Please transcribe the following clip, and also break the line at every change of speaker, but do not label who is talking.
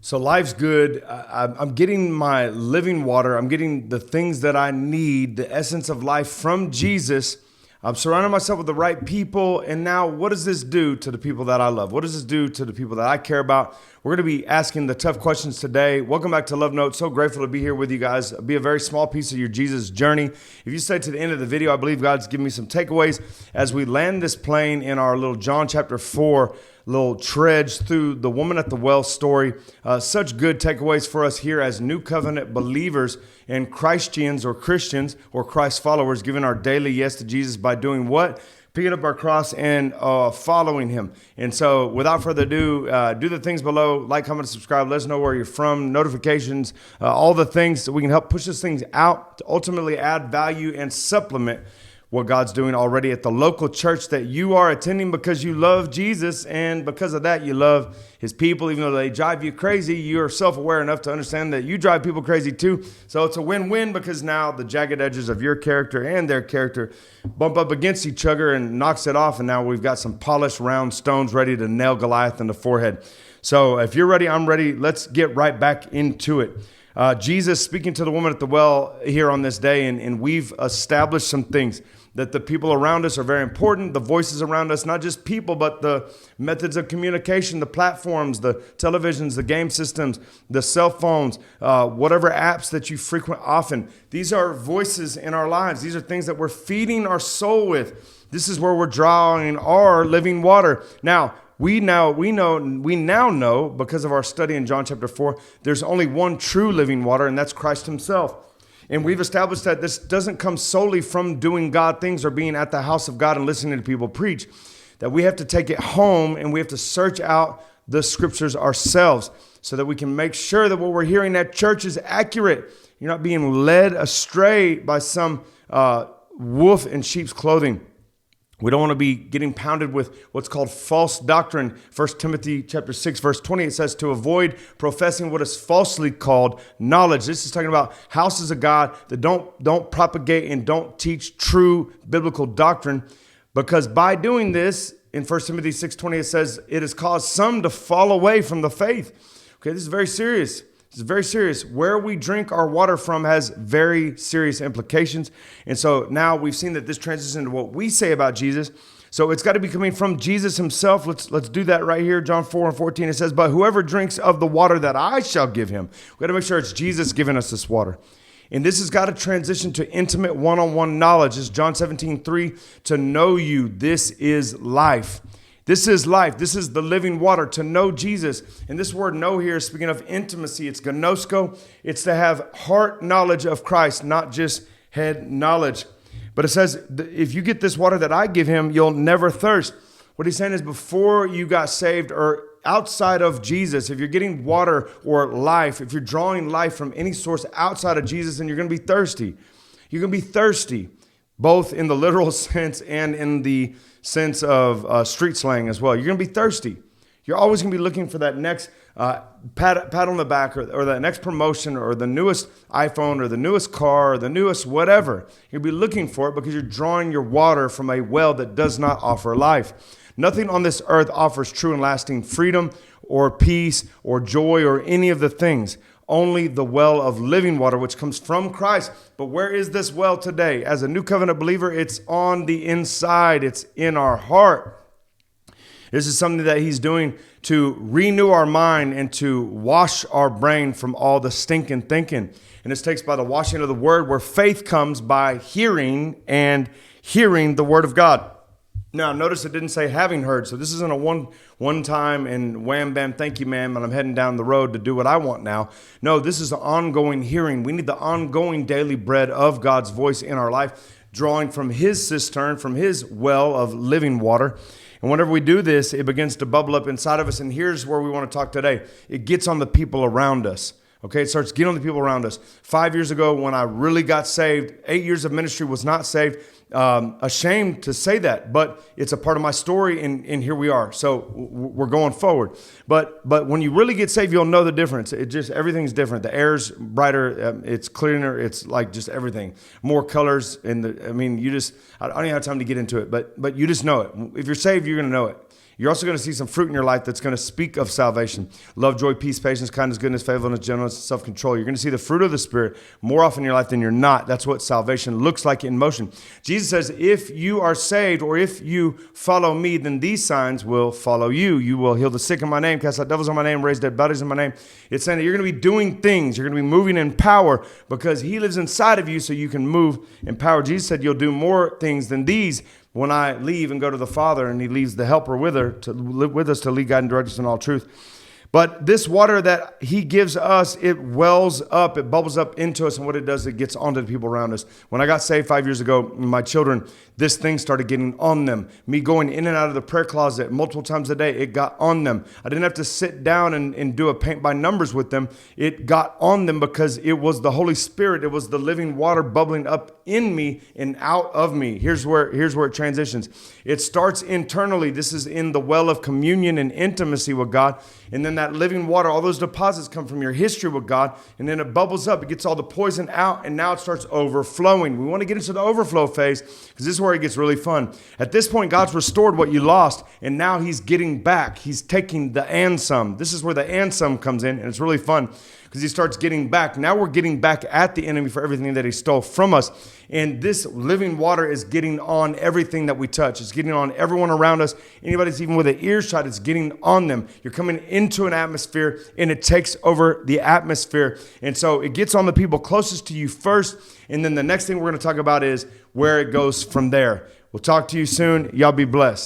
So life's good. I'm getting my living water. I'm getting the things that I need, the essence of life from Jesus. I'm surrounding myself with the right people. And now what does this do to the people that I love? What does this do to the people that I care about? We're going to be asking the tough questions today. Welcome back to Love Notes. So grateful to be here with you guys. It'll be a very small piece of your Jesus journey. If you stay to the end of the video, I believe God's giving me some takeaways as we land this plane in our little John chapter 4 little trudge through the woman at the well story. Such good takeaways for us here as New Covenant believers and Christians or Christians or Christ followers, giving our daily yes to Jesus by doing what? Picking up our cross and following him. And so without further ado, do the things below, like, comment, subscribe, let us know where you're from, notifications, all the things so we can help push these things out to ultimately add value and supplement what God's doing already at the local church that you are attending because you love Jesus, and because of that, you love his people. Even though they drive you crazy, you're self-aware enough to understand that you drive people crazy too. So it's a win-win because now the jagged edges of your character and their character bump up against each other and knocks it off, and now we've got some polished round stones ready to nail Goliath in the forehead. So if you're ready, I'm ready. Let's get right back into it. Jesus speaking to the woman at the well here on this day, and we've established some things that the people around us are very important. The voices around us, not just people, but the methods of communication, the platforms, the televisions, the game systems, the cell phones, whatever apps that you frequent often. These are voices in our lives. These are things that we're feeding our soul with. This is where we're drawing our living water. Now, we now know because of our study in John chapter 4, there's only one true living water, and that's Christ himself. And we've established that this doesn't come solely from doing God things or being at the house of God and listening to people preach, that we have to take it home and we have to search out the scriptures ourselves so that we can make sure that what we're hearing at church is accurate. You're not being led astray by some wolf in sheep's clothing. We don't want to be getting pounded with what's called false doctrine. 1 Timothy chapter 6, verse 20, it says to avoid professing what is falsely called knowledge. This is talking about houses of God that don't propagate and don't teach true biblical doctrine, because by doing this, in 1 Timothy 6:20, it says it has caused some to fall away from the faith. Okay, this is very serious. It's very serious. Where we drink our water from has very serious implications. And so now we've seen that this transitions into what we say about Jesus. So it's got to be coming from Jesus himself. Let's do that right here. John 4:14, it says, but whoever drinks of the water that I shall give him. We've got to make sure it's Jesus giving us this water. And this has got to transition to intimate one-on-one knowledge. It's John 17:3, to know you, this is life. This is life. This is the living water, to know Jesus. And this word know here is speaking of intimacy. It's gnosko. It's to have heart knowledge of Christ, not just head knowledge. But it says, if you get this water that I give him, you'll never thirst. What he's saying is before you got saved or outside of Jesus, if you're getting water or life, if you're drawing life from any source outside of Jesus, then you're going to be thirsty. You're going to be thirsty, both in the literal sense and in the sense of street slang as well. You're going to be thirsty. You're always going to be looking for that next pat on the back or that next promotion or the newest iPhone or the newest car or the newest whatever. You'll be looking for it because you're drawing your water from a well that does not offer life. Nothing on this earth offers true and lasting freedom or peace or joy or any of the things. Only the well of living water, which comes from Christ. But where is this well today? As a new covenant believer, it's on the inside. It's in our heart. This is something that he's doing to renew our mind and to wash our brain from all the stinking thinking. And this takes by the washing of the word, where faith comes by hearing, and hearing the word of God. Now, notice it didn't say having heard. So this isn't a one time and wham, bam, thank you, ma'am, and I'm heading down the road to do what I want now. No, this is the ongoing hearing. We need the ongoing daily bread of God's voice in our life, drawing from his cistern, from his well of living water. And whenever we do this, it begins to bubble up inside of us. And here's where we want to talk today. It gets on the people around us. Okay, it starts getting on the people around us. 5 years ago, when I really got saved, 8 years of ministry, was not saved. Ashamed to say that, but it's a part of my story, and here we are. So we're going forward. But when you really get saved, you'll know the difference. Everything's different. The air's brighter, it's cleaner, it's like just everything. More colors, I don't even have time to get into it, but you just know it. If you're saved, you're going to know it. You're also going to see some fruit in your life that's going to speak of salvation. Love, joy, peace, patience, kindness, goodness, faithfulness, gentleness, self-control. You're going to see the fruit of the Spirit more often in your life than you're not. That's what salvation looks like in motion. Jesus says, if you are saved or if you follow me, then these signs will follow you. You will heal the sick in my name, cast out devils in my name, raise dead bodies in my name. It's saying that you're going to be doing things. You're going to be moving in power because he lives inside of you so you can move in power. Jesus said, you'll do more things than these when I leave and go to the Father, and he leaves the helper with us to lead, guide, and direct us in all truth. But this water that he gives us, it wells up, it bubbles up into us, and what it does, it gets onto the people around us. When I got saved 5 years ago, my children, this thing started getting on them. Me going in and out of the prayer closet multiple times a day, it got on them. I didn't have to sit down and do a paint by numbers with them. It got on them because it was the Holy Spirit. It was the living water bubbling up in me and out of me. Here's where it transitions. It starts internally. This is in the well of communion and intimacy with God. And then that living water, all those deposits come from your history with God. And then it bubbles up. It gets all the poison out. And now it starts overflowing. We want to get into the overflow phase because this is where it gets really fun. At this point, God's restored what you lost. And now he's getting back. He's taking the and some. This is where the and some comes in. And it's really fun because he starts getting back. Now we're getting back at the enemy for everything that he stole from us. And this living water is getting on everything that we touch. It's getting on everyone around us. Anybody's even with an earshot, it's getting on them. You're coming into an atmosphere and it takes over the atmosphere. And so it gets on the people closest to you first. And then the next thing we're going to talk about is where it goes from there. We'll talk to you soon. Y'all be blessed.